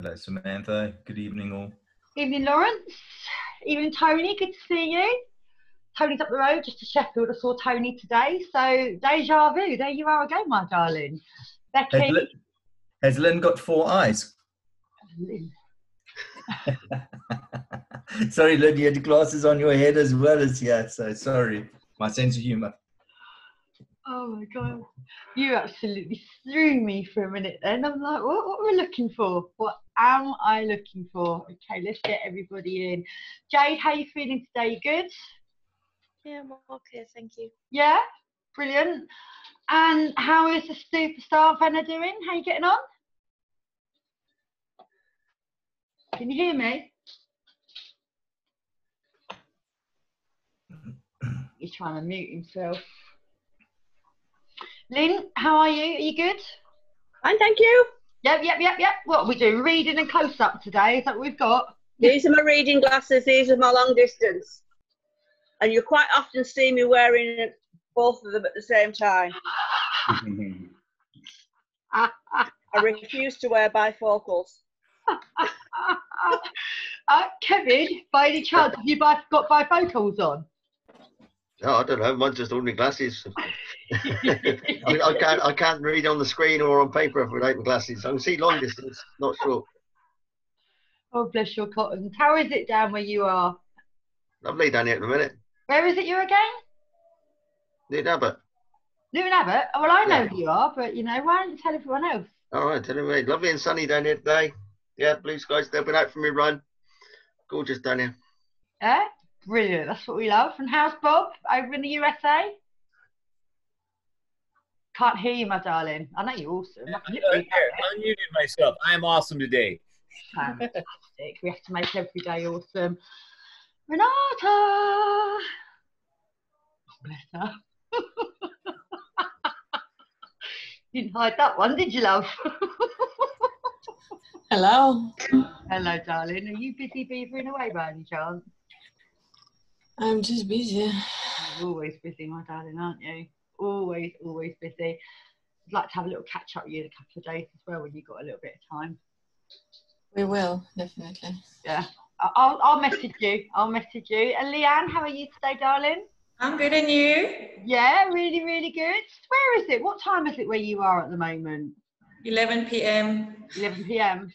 Hello, Samantha. Good evening, all. Evening, Lawrence. Evening, Tony. Good to see you. Tony's up the road, just to Sheffield. I saw Tony today. So, deja vu. There you are again, my darling. Becky. Has Lynn got 4 eyes? Lynn. Sorry, Lynn, you had glasses on your head as well as here. So, sorry. My sense of humor. Oh, my God. You absolutely threw me for a minute then. I'm like, what are we looking for? What am I looking for? Okay, let's get everybody in. Jade, how are you feeling today? Good? Yeah, I'm okay, thank you. Yeah? Brilliant. And how is the superstar Venna doing? How are you getting on? Can you hear me? He's trying to mute himself. Lynn, how are you? Are you good? Fine, thank you. Yep. What are we doing? Reading and close-up today? Is that what we've got? These are my reading glasses, these are my long distance. And you quite often see me wearing both of them at the same time. I refuse to wear bifocals. Kevin, by any chance, have you got bifocals on? No, I don't know. Mine's just ordinary glasses. I can't read on the screen or on paper without my glasses. I can see long distance, not short. Oh, bless your cotton. How is it down where you are? Lovely down here at the minute. Where is it you again? Newton Abbot. Newton Abbot? Oh, well, I know who you are, but, you know, why don't you tell everyone else? All right, tell me. Lovely and sunny down here today. Yeah, blue skies. They've been out for me run. Gorgeous down here. Yeah? Brilliant. That's what we love. And how's Bob over in the USA? Can't hear you, my darling. I know you're awesome. I unmuted myself. I am awesome today. Fantastic. We have to make every day awesome. Renata! Bless her. You didn't hide that one, did you, love? Hello. Hello, darling. Are you busy beavering away by any chance? I'm just busy. You're always busy, my darling, aren't you? Always busy. I'd like to have a little catch up with you in a couple of days as well when you've got a little bit of time. We will, definitely. Yeah. I'll message you. And Leanne, how are you today, darling? I'm good, and you? Yeah, really, really good. Where is it? What time is it where you are at the moment? 11 p.m. 11 p.m.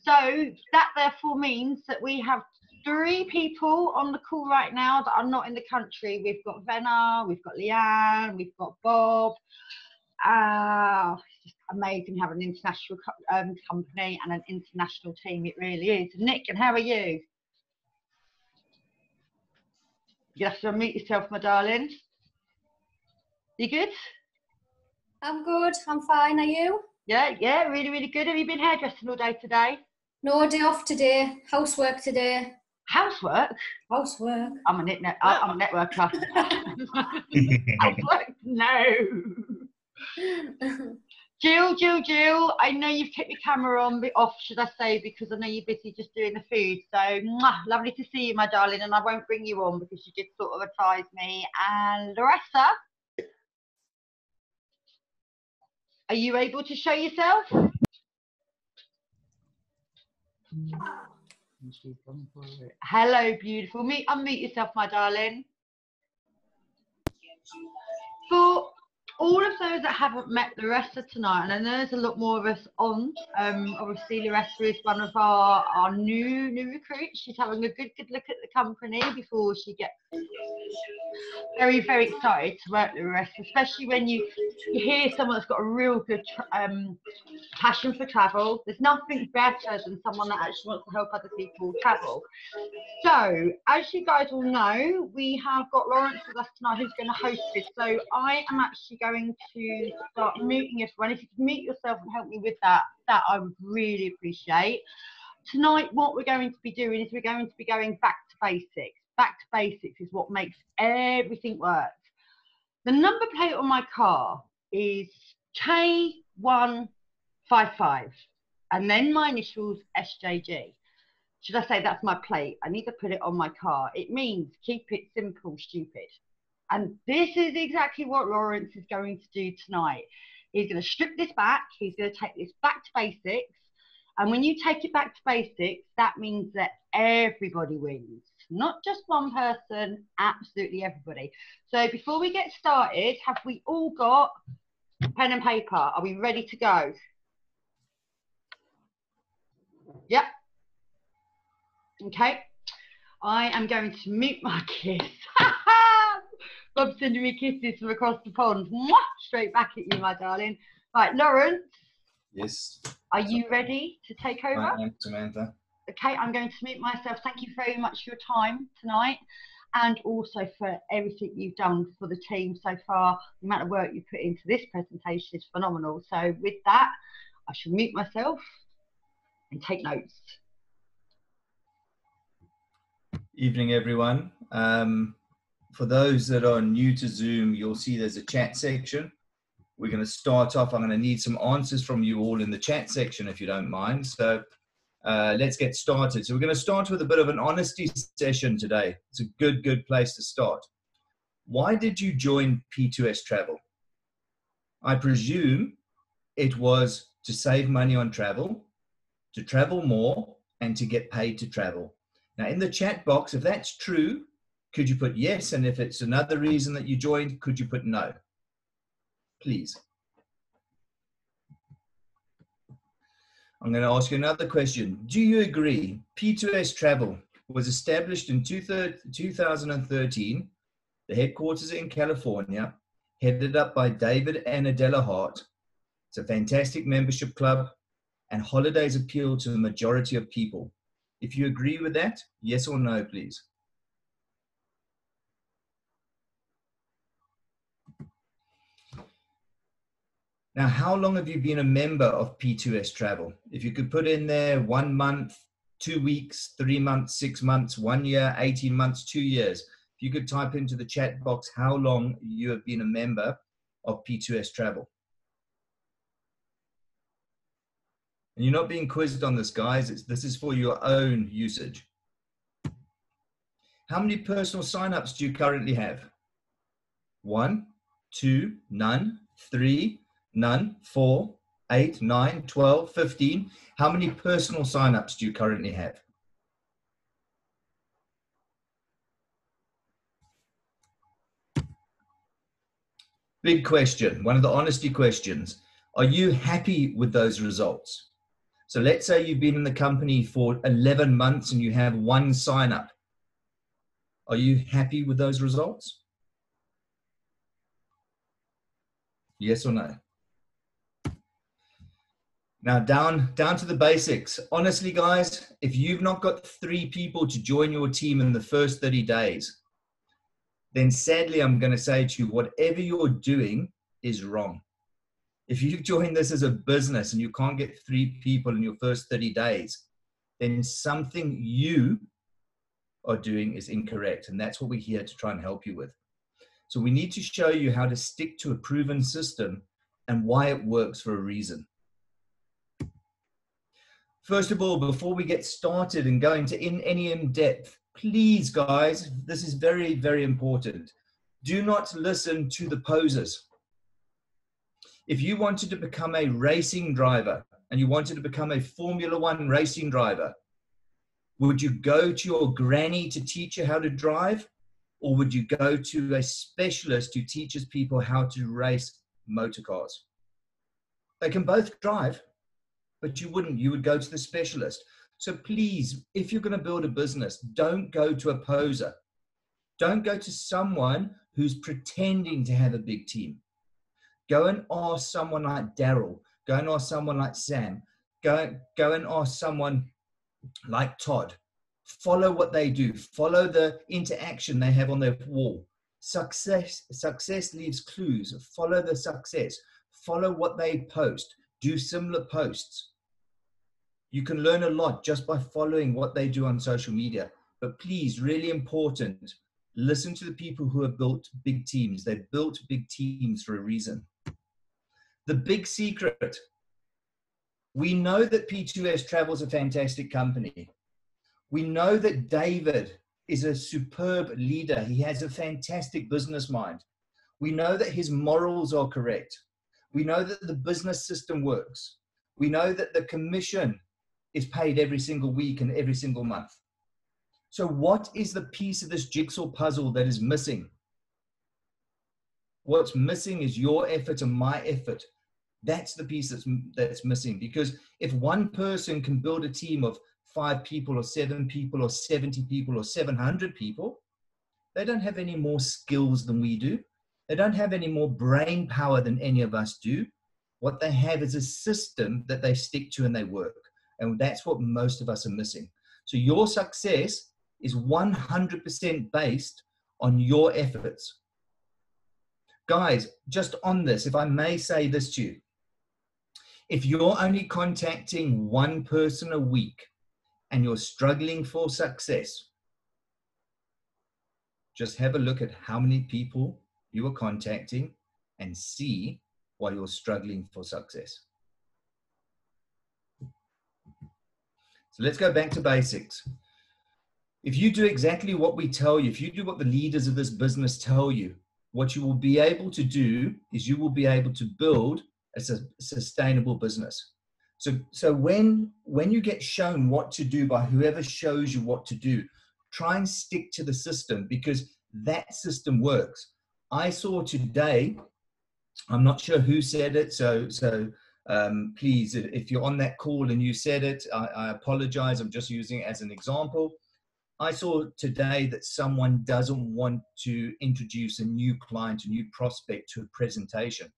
So that therefore means that we have 3 people on the call right now that are not in the country. We've got Venna, we've got Leanne, we've got Bob. It's just amazing having an international company and an international team. It really is. Nick, and how are you? You have to unmute yourself, my darling. You good? I'm good. I'm fine. Are you? Yeah, really, really good. Have you been hairdressing all day today? No, day off today. Housework today. Housework? Housework. I'm a networker. Housework? No. Jill, I know you've kept your camera off, should I say, because I know you're busy just doing the food. So, lovely to see you, my darling, and I won't bring you on because you did sort of advise me. And Larissa, are you able to show yourself? Hello, beautiful. Unmute yourself, my darling. For all of those that haven't met Larissa tonight, and I know there's a lot more of us on, obviously Larissa is one of our new recruits. She's having a good look at the company before she gets very, very excited to work with Larissa, especially when you hear someone that's got a real good passion for travel. There's nothing better than someone that actually wants to help other people travel. So, as you guys all know, we have got Lawrence with us tonight who's going to host this. So, I am actually going to start muting everyone. If you could mute yourself and help me with that I would really appreciate. Tonight, what we're going to be doing is we're going to be going back to basics. Back to basics is what makes everything work. The number plate on my car is K155, and then my initials SJG. Should I say that's my plate? I need to put it on my car. It means keep it simple, stupid. And this is exactly what Lawrence is going to do tonight. He's going to strip this back. He's going to take this back to basics. And when you take it back to basics, that means that everybody wins, not just one person, absolutely everybody. So before we get started, have we all got pen and paper? Are we ready to go? Yep. Okay. I am going to mute my kiss. Bob's sending me kisses from across the pond. Mwah! Straight back at you, my darling. Right, Lawrence. Yes. Are you ready to take over? I am, Samantha. Okay, I'm going to mute myself. Thank you very much for your time tonight and also for everything you've done for the team so far. The amount of work you put into this presentation is phenomenal. So with that, I shall mute myself and take notes. Evening, everyone. For those that are new to Zoom, you'll see there's a chat section. We're going to start off. I'm going to need some answers from you all in the chat section, if you don't mind. So let's get started. So we're going to start with a bit of an honesty session today. It's a good place to start. Why did you join P2S Travel? I presume it was to save money on travel, to travel more, and to get paid to travel. Now, in the chat box, if that's true, could you put yes? And if it's another reason that you joined, could you put no? Please. I'm going to ask you another question. Do you agree P2S Travel was established in 2013, the headquarters in California, headed up by David and Adela Hart? It's a fantastic membership club, and holidays appeal to the majority of people. If you agree with that, yes or no, please. Now, how long have you been a member of P2S Travel? If you could put in there 1 month, 2 weeks, 3 months, 6 months, 1 year, 18 months, 2 years. If you could type into the chat box how long you have been a member of P2S Travel. And you're not being quizzed on this, guys. This is for your own usage. How many personal signups do you currently have? 1, 2, none, 3, none, 4, 8, 9, 12, 15. How many personal signups do you currently have? Big question, one of the honesty questions. Are you happy with those results? So let's say you've been in the company for 11 months and you have 1 sign up. Are you happy with those results? Yes or no? Now down to the basics. Honestly, guys, if you've not got 3 people to join your team in the first 30 days, then sadly, I'm going to say to you, whatever you're doing is wrong. If you join this as a business and you can't get 3 people in your first 30 days, then something you are doing is incorrect. And that's what we're here to try and help you with. So we need to show you how to stick to a proven system and why it works for a reason. First of all, before we get started and go into any in-depth, please, guys, this is very, very important. Do not listen to the posers. If you wanted to become a racing driver and you wanted to become a Formula 1 racing driver, would you go to your granny to teach you how to drive? Or would you go to a specialist who teaches people how to race motor cars? They can both drive, but you wouldn't. You would go to the specialist. So please, if you're going to build a business, don't go to a poser. Don't go to someone who's pretending to have a big team. Go and ask someone like Daryl. Go and ask someone like Sam. Go and ask someone like Todd. Follow what they do. Follow the interaction they have on their wall. Success leaves clues. Follow the success. Follow what they post. Do similar posts. You can learn a lot just by following what they do on social media. But please, really important, listen to the people who have built big teams. They've built big teams for a reason. The big secret. We know that P2S Travel is a fantastic company. We know that David is a superb leader. He has a fantastic business mind. We know that his morals are correct. We know that the business system works. We know that the commission is paid every single week and every single month. So what is the piece of this jigsaw puzzle that is missing? What's missing is your effort and my effort. That's the piece that's missing. Because if one person can build a team of 5 people or 7 people or 70 people or 700 people, they don't have any more skills than we do. They don't have any more brain power than any of us do. What they have is a system that they stick to and they work. And that's what most of us are missing. So your success is 100% based on your efforts. Guys, just on this, if I may say this to you, if you're only contacting one person a week and you're struggling for success, just have a look at how many people you are contacting and see why you're struggling for success. So let's go back to basics. If you do exactly what we tell you, if you do what the leaders of this business tell you, what you will be able to do is you will be able to build a sustainable business. So when you get shown what to do by whoever shows you what to do, try and stick to the system, because that system works. I saw today, I'm not sure who said it, so please, if you're on that call and you said it, I apologize. I'm just using it as an example. I saw today that someone doesn't want to introduce a new client, a new prospect to a presentation.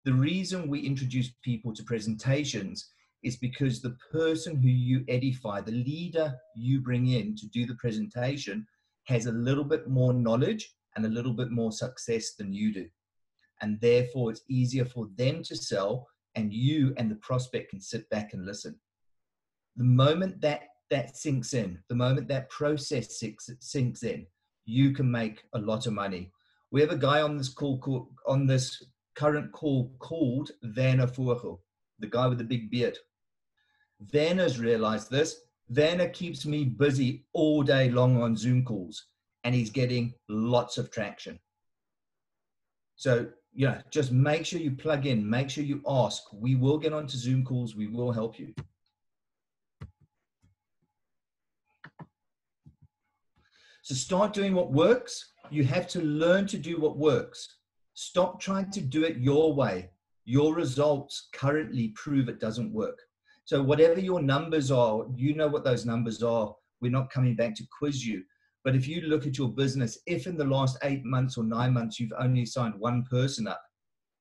The reason we introduce people to presentations is because the person who you edify, the leader you bring in to do the presentation, has a little bit more knowledge and a little bit more success than you do. And therefore, it's easier for them to sell, and you and the prospect can sit back and listen. The moment that sinks in, the moment that process sinks in, you can make a lot of money. We have a guy on this call, on this current call, called Werner Vogel, the guy with the big beard. Werner's realized this. Werner keeps me busy all day long on Zoom calls, and he's getting lots of traction. So, yeah, just make sure you plug in, make sure you ask. We will get onto Zoom calls. We will help you. So start doing what works. You have to learn to do what works. Stop trying to do it your way. Your results currently prove it doesn't work. So whatever your numbers are, you know what those numbers are. We're not coming back to quiz you. But if you look at your business, if in the last 8 months or 9 months you've only signed one person up,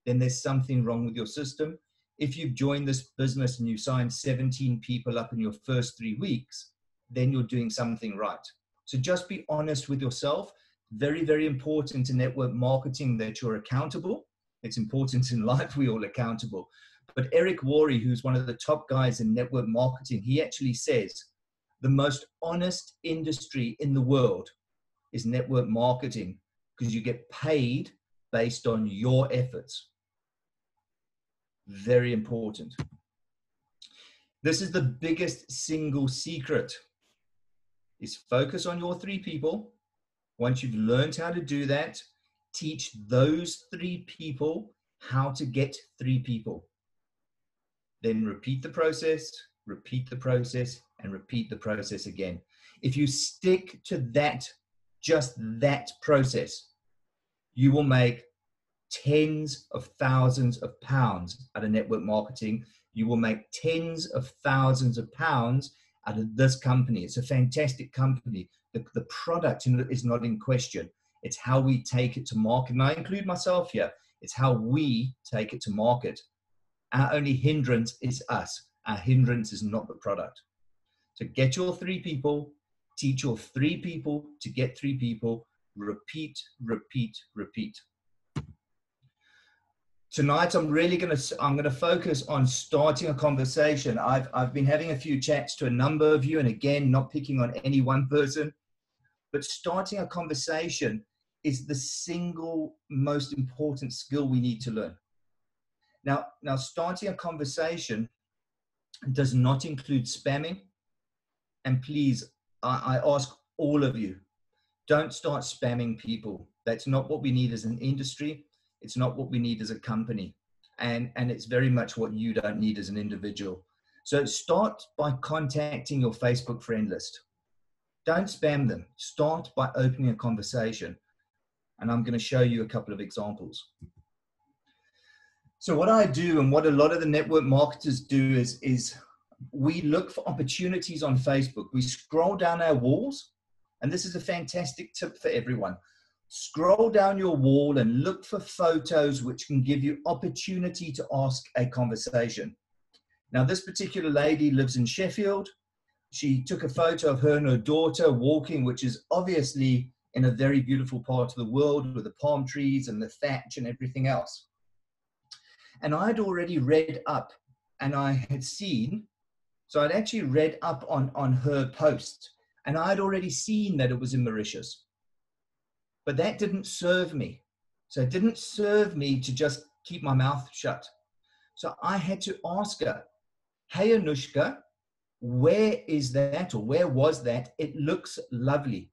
then there's something wrong with your system. If you've joined this business and you signed 17 people up in your first 3 weeks, then you're doing something right. So just be honest with yourself. Very, very important in network marketing that you're accountable. It's important in life, we're all accountable. But Eric Worre, who's one of the top guys in network marketing, he actually says the most honest industry in the world is network marketing, because you get paid based on your efforts. Very important. This is the biggest single secret, is focus on your 3 people. Once you've learned how to do that, teach those 3 people how to get 3 people. Then repeat the process, and repeat the process again. If you stick to that, just that process, you will make tens of thousands of pounds out of network marketing. You will make tens of thousands of pounds out of this company. It's a fantastic company. The product is not in question. It's how we take it to market. And I include myself here. It's how we take it to market. Our only hindrance is us. Our hindrance is not the product. So get your 3 people, teach your 3 people to get 3 people, repeat, repeat, repeat. Tonight, I'm going to focus on starting a conversation. I've been having a few chats to a number of you, and again, not picking on any one person, but starting a conversation is the single most important skill we need to learn. Now starting a conversation does not include spamming. And please, I ask all of you, don't start spamming people. That's not what we need as an industry. It's not what we need as a company. And it's very much what you don't need as an individual. So start by contacting your Facebook friend list. Don't spam them. Start by opening a conversation. And I'm going to show you a couple of examples. So what I do and what a lot of the network marketers do is we look for opportunities on Facebook. We scroll down our walls, and this is a fantastic tip for everyone. Scroll down your wall and look for photos which can give you opportunity to ask a conversation. Now, this particular lady lives in Sheffield. She took a photo of her and her daughter walking, which is obviously in a very beautiful part of the world with the palm trees and the thatch and everything else. And I'd already read up and I had seen, so I'd actually read up on her post and I'd already seen that it was in Mauritius. But that didn't serve me. So it didn't serve me to just keep my mouth shut. So I had to ask her, hey, Anushka, where is that, or where was that? It looks lovely.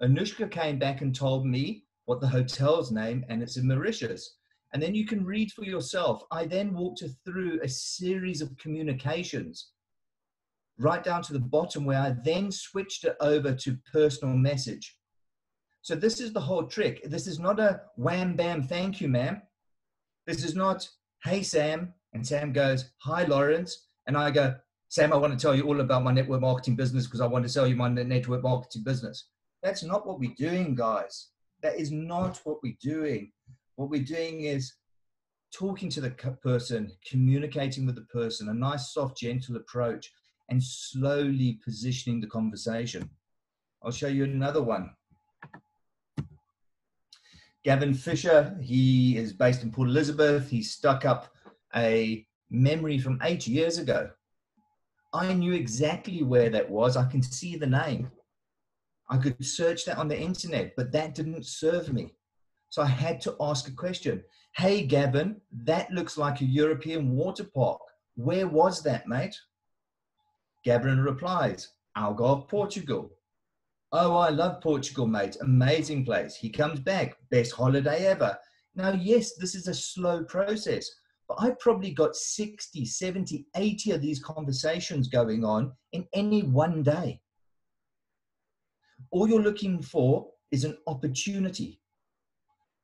Anushka came back and told me what the hotel's name, and it's in Mauritius. And then you can read for yourself. I then walked her through a series of communications right down to the bottom, where I then switched it over to personal message. So this is the whole trick. This is not a wham, bam, thank you, ma'am. This is not, hey, Sam. And Sam goes, hi, Lawrence. And I go, Sam, I want to tell you all about my network marketing business because I want to sell you my network marketing business. That's not what we're doing, guys. That is not what we're doing. What we're doing is talking to the person, communicating with the person, a nice, soft, gentle approach, and slowly positioning the conversation. I'll show you another one. Gavin Fisher, he is based in Port Elizabeth. He stuck up a memory from 8 years ago. I knew exactly where that was. I can see the name. I could search that on the internet, but that didn't serve me. So I had to ask a question. Hey, Gavin, that looks like a European water park. Where was that, mate? Gavin replies, Algarve, Portugal. Oh, I love Portugal, mate. Amazing place. He comes back. Best holiday ever. Now, yes, this is a slow process, but I probably got 60, 70, 80 of these conversations going on in any one day. All you're looking for is an opportunity,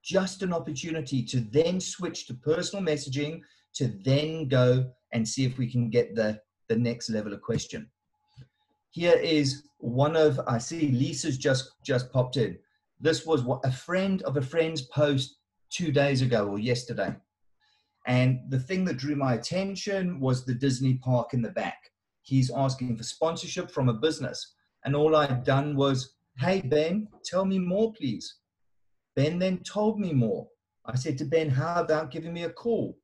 just an opportunity to then switch to personal messaging, to then go and see if we can get the next level of question. Here is one of, I see Lisa's just popped in. This was what a friend of a friend's post 2 days ago or yesterday. And the thing that drew my attention was the Disney park in the back. He's asking for sponsorship from a business. And all I'd done was, hey, Ben, tell me more, please. Ben then told me more. I said to Ben, how about giving me a call?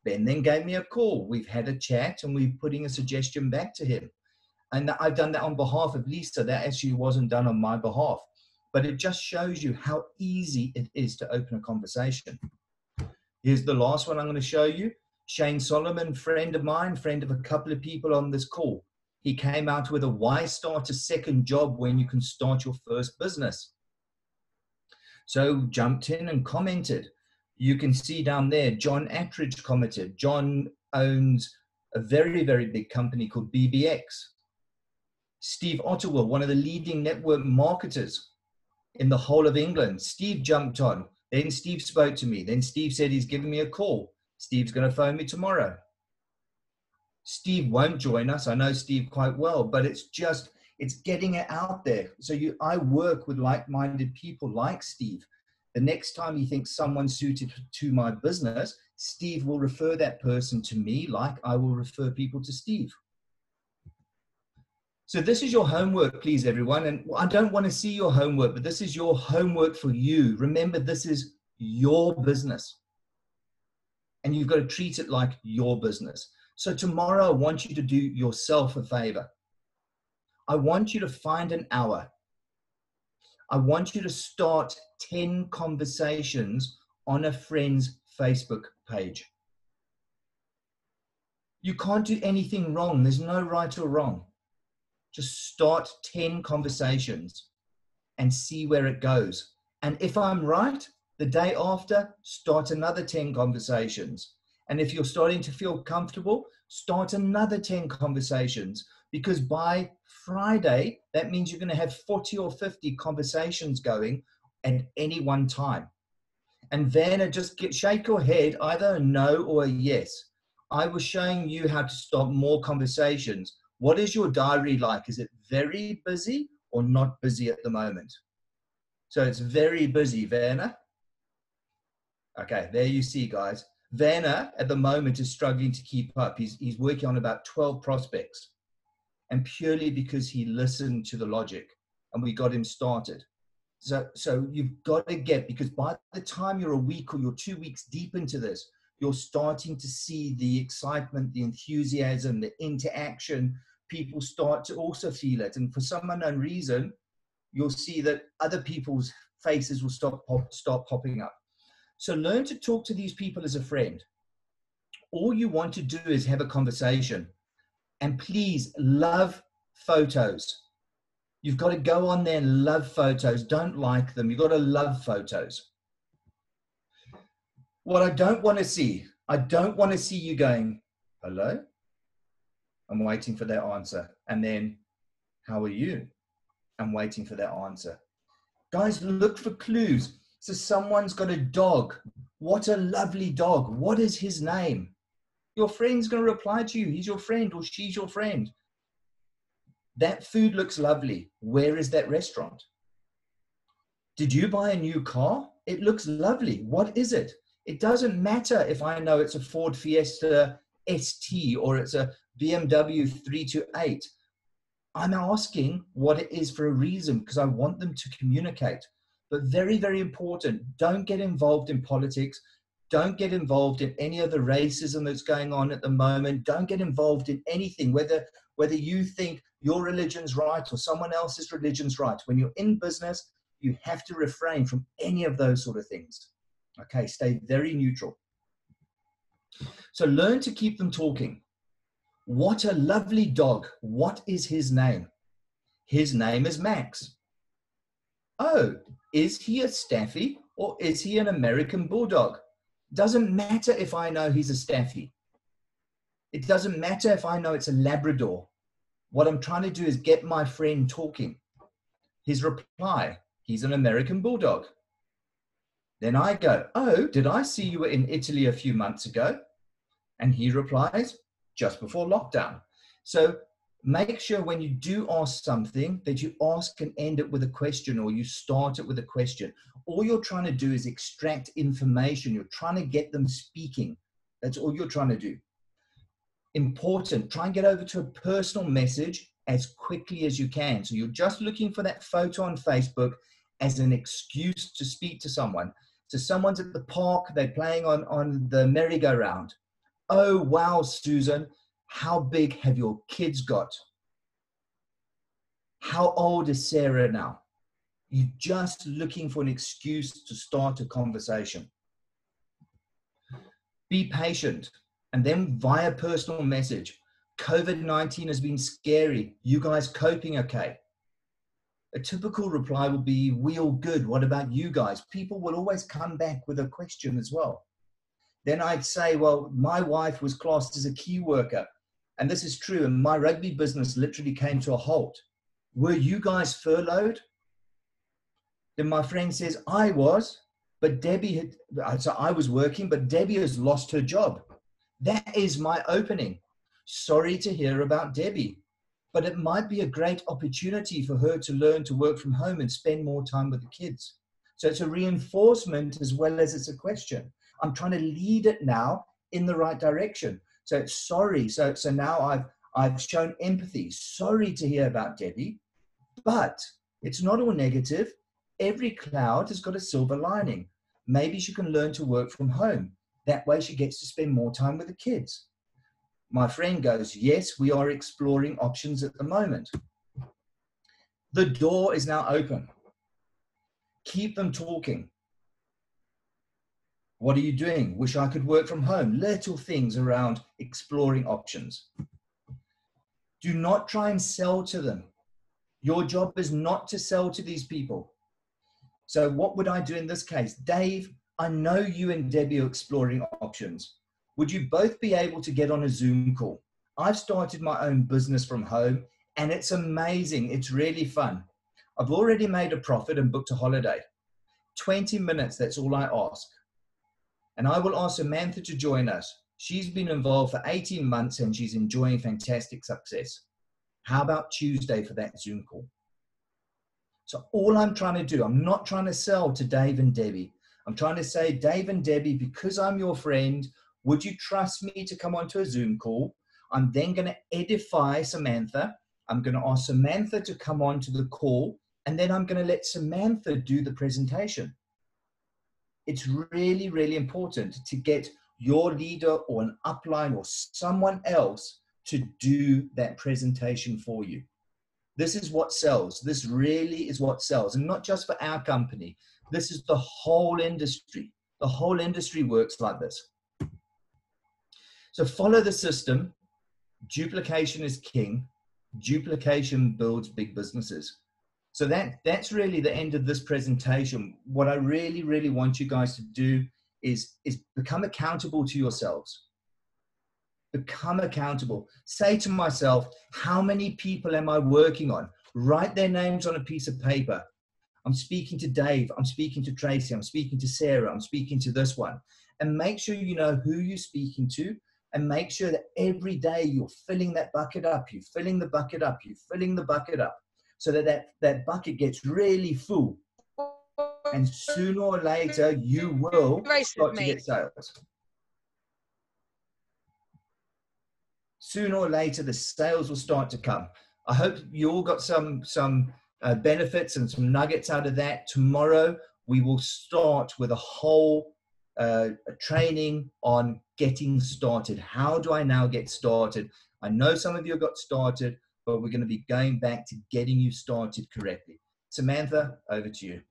Ben then gave me a call. We've had a chat and we're putting a suggestion back to him. And I've done that on behalf of Lisa. That actually wasn't done on my behalf. But it just shows you how easy it is to open a conversation. Here's the last one I'm going to show you. Shane Solomon, friend of mine, friend of a couple of people on this call. He came out with a why start a second job when you can start your first business. So jumped in and commented. You can see down there, John Attridge commented. John owns a very, very big company called BBX. Steve Ottawa, one of the leading network marketers in the whole of England. Steve jumped on. Then Steve spoke to me. Then Steve said he's giving me a call. Steve's going to phone me tomorrow. Steve won't join us. I know Steve quite well, but it's getting it out there. So I work with like-minded people like Steve. The next time he thinks someone suited to my business, Steve will refer that person to me, like I will refer people to Steve. So this is your homework, please, everyone. And I don't want to see your homework, but this is your homework for you. Remember, this is your business. And you've got to treat it like your business. So tomorrow, I want you to do yourself a favor. I want you to find an hour. I want you to start 10 conversations on a friend's Facebook page. You can't do anything wrong. There's no right or wrong. Just start 10 conversations and see where it goes. And if I'm right, the day after, start another 10 conversations. And if you're starting to feel comfortable, Start another 10 conversations, because by Friday, that means you're going to have 40 or 50 conversations going at any one time. And then shake your head, either a no or a yes. I was showing you how to start more conversations. What is your diary like? Is it very busy or not busy at the moment? So it's very busy, Werner. Okay, there you see, guys. Werner at the moment is struggling to keep up. He's working on about 12 prospects, and purely because he listened to the logic and we got him started. So you've got to get, because by the time you're a week or you're 2 weeks deep into this, you're starting to see the excitement, the enthusiasm, the interaction. People start to also feel it. And for some unknown reason, you'll see that other people's faces will start popping up. So learn to talk to these people as a friend. All you want to do is have a conversation. And please love photos. You've got to go on there and love photos. Don't like them. You've got to love photos. What I don't want to see you going, hello? I'm waiting for their answer. And then, how are you? I'm waiting for their answer. Guys, look for clues. So someone's got a dog. What a lovely dog. What is his name? Your friend's going to reply to you. He's your friend or she's your friend. That food looks lovely. Where is that restaurant? Did you buy a new car? It looks lovely. What is it? It doesn't matter if I know it's a Ford Fiesta ST or it's a BMW 328. I'm asking what it is for a reason, because I want them to communicate. But very, very important, don't get involved in politics. Don't get involved in any of the racism that's going on at the moment. Don't get involved in anything, whether you think your religion's right or someone else's religion's right. When you're in business, you have to refrain from any of those sort of things. Okay, stay very neutral. So learn to keep them talking. What a lovely dog. What is his name? His name is Max. Oh, is he a Staffy or is he an American Bulldog? Doesn't matter if I know he's a Staffy. It doesn't matter if I know it's a Labrador. What I'm trying to do is get my friend talking. His reply, he's an American Bulldog. Then I go, oh, did I see you were in Italy a few months ago? And he replies, just before lockdown. So make sure when you do ask something that you ask and end it with a question, or you start it with a question. All you're trying to do is extract information. You're trying to get them speaking. That's all you're trying to do. Important, try and get over to a personal message as quickly as you can. So you're just looking for that photo on Facebook as an excuse to speak to someone. So someone's at the park, they're playing on the merry-go-round. Oh, wow, Susan, how big have your kids got? How old is Sarah now? You're just looking for an excuse to start a conversation. Be patient. And then via personal message, COVID-19 has been scary. You guys coping okay? A typical reply will be, we all good. What about you guys? People will always come back with a question as well. Then I'd say, well, my wife was classed as a key worker. And this is true. And my rugby business literally came to a halt. Were you guys furloughed? Then my friend says, I was, but Debbie had, so I was working, but Debbie has lost her job. That is my opening. Sorry to hear about Debbie, but it might be a great opportunity for her to learn to work from home and spend more time with the kids. So it's a reinforcement as well as it's a question. I'm trying to lead it now in the right direction. So it's sorry. So now I've shown empathy. Sorry to hear about Debbie, but it's not all negative. Every cloud has got a silver lining. Maybe she can learn to work from home. That way she gets to spend more time with the kids. My friend goes, yes, we are exploring options at the moment. The door is now open. Keep them talking. What are you doing? Wish I could work from home. Little things around exploring options. Do not try and sell to them. Your job is not to sell to these people. So what would I do in this case? Dave, I know you and Debbie are exploring options. Would you both be able to get on a Zoom call? I've started my own business from home, and it's amazing. It's really fun. I've already made a profit and booked a holiday. 20 minutes, that's all I ask. And I will ask Samantha to join us. She's been involved for 18 months and she's enjoying fantastic success. How about Tuesday for that Zoom call? So all I'm trying to do, I'm not trying to sell to Dave and Debbie. I'm trying to say, Dave and Debbie, because I'm your friend, would you trust me to come onto a Zoom call? I'm then going to edify Samantha. I'm going to ask Samantha to come onto the call, and then I'm going to let Samantha do the presentation. It's really, really important to get your leader or an upline or someone else to do that presentation for you. This is what sells. This really is what sells. And not just for our company. This is the whole industry. The whole industry works like this. So follow the system. Duplication is king. Duplication builds big businesses. So that's really the end of this presentation. What I really, really want you guys to do is become accountable to yourselves. Become accountable. Say to myself, how many people am I working on? Write their names on a piece of paper. I'm speaking to Dave. I'm speaking to Tracy. I'm speaking to Sarah. I'm speaking to this one. And make sure you know who you're speaking to, and make sure that every day you're filling that bucket up. You're filling the bucket up. You're filling the bucket up so that bucket gets really full. And sooner or later, you will start to get sales. Sooner or later, the sales will start to come. I hope you all got some benefits and some nuggets out of that. Tomorrow, we will start with a whole training on getting started. How do I now get started? I know some of you got started, but we're going to be going back to getting you started correctly. Samantha, over to you.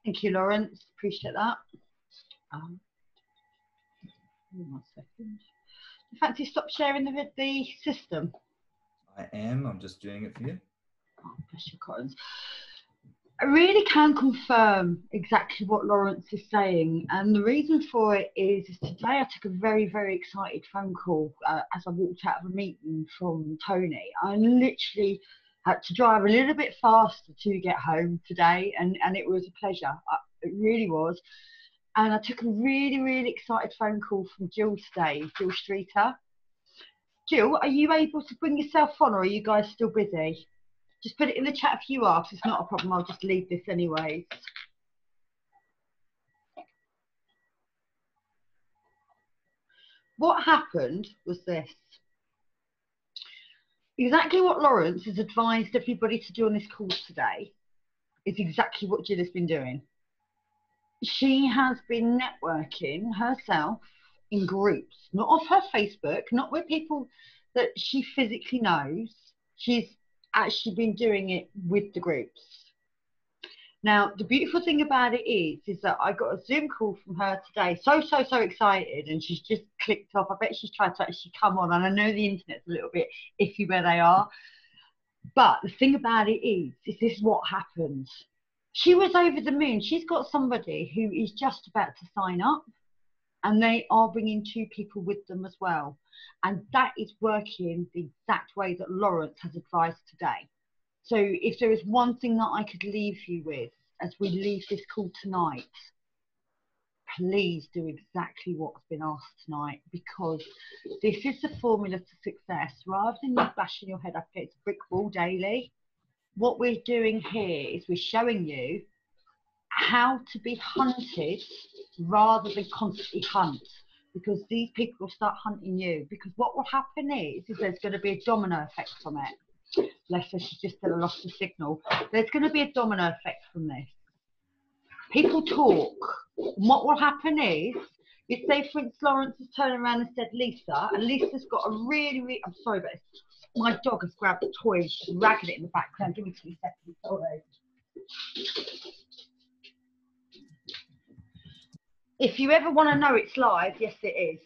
Thank you, Lawrence. Appreciate that. 1 second. In fact, you stop sharing the system. I am. I'm just doing it for you. Oh, bless your cottons. I really can confirm exactly what Lawrence is saying, and the reason for it is today I took a very, very excited phone call as I walked out of a meeting from Tony. I literally had to drive a little bit faster to get home today, and it was a pleasure. It really was. And I took a really, really excited phone call from Jill today, Jill Streeter. Jill, are you able to bring yourself on, or are you guys still busy? Just put it in the chat if you are, because it's not a problem. I'll just leave this anyways. What happened was this. Exactly what Lawrence has advised everybody to do on this call today is exactly what Jill has been doing. She has been networking herself in groups, not off her Facebook, not with people that she physically knows. She's actually been doing it with the groups. Now, the beautiful thing about it is that I got a Zoom call from her today, so excited, and she's just clicked off. I bet she's tried to actually come on, and I know the internet's a little bit iffy where they are. But the thing about it is this is what happened. She was over the moon. She's got somebody who is just about to sign up, and they are bringing 2 people with them as well. And that is working the exact way that Lawrence has advised today. So if there is one thing that I could leave you with as we leave this call tonight, please do exactly what's been asked tonight, because this is the formula to success. Rather than you bashing your head up against a brick wall daily, what we're doing here is we're showing you how to be hunted rather than constantly hunt, because these people will start hunting you. Because what will happen is there's going to be a domino effect from it. Bless her, she's just lost the signal. There's going to be a domino effect from this. People talk. What will happen is, say for instance Lawrence has turned around and said Lisa, and Lisa's got a really, I'm sorry, but my dog has grabbed a toy and she's ragging it in the background. Give me 2 seconds, sorry. If you ever want to know it's live, yes it is.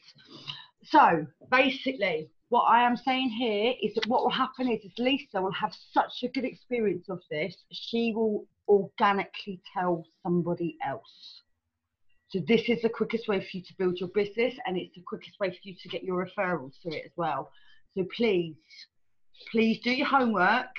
So basically what I am saying here is that what will happen is Lisa will have such a good experience of this, she will organically tell somebody else. So this is the quickest way for you to build your business, and it's the quickest way for you to get your referrals through it as well. So please do your homework.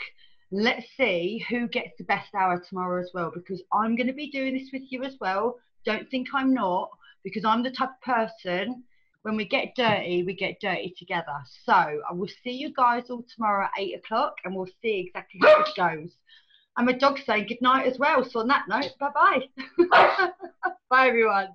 Let's see who gets the best hour tomorrow as well, because I'm going to be doing this with you as well. Don't think I'm not, because I'm the type of person, when we get dirty together. So I will see you guys all tomorrow at 8 o'clock, and we'll see exactly how it goes. And my dog's saying good night as well. So on that note, bye-bye. Bye, everyone.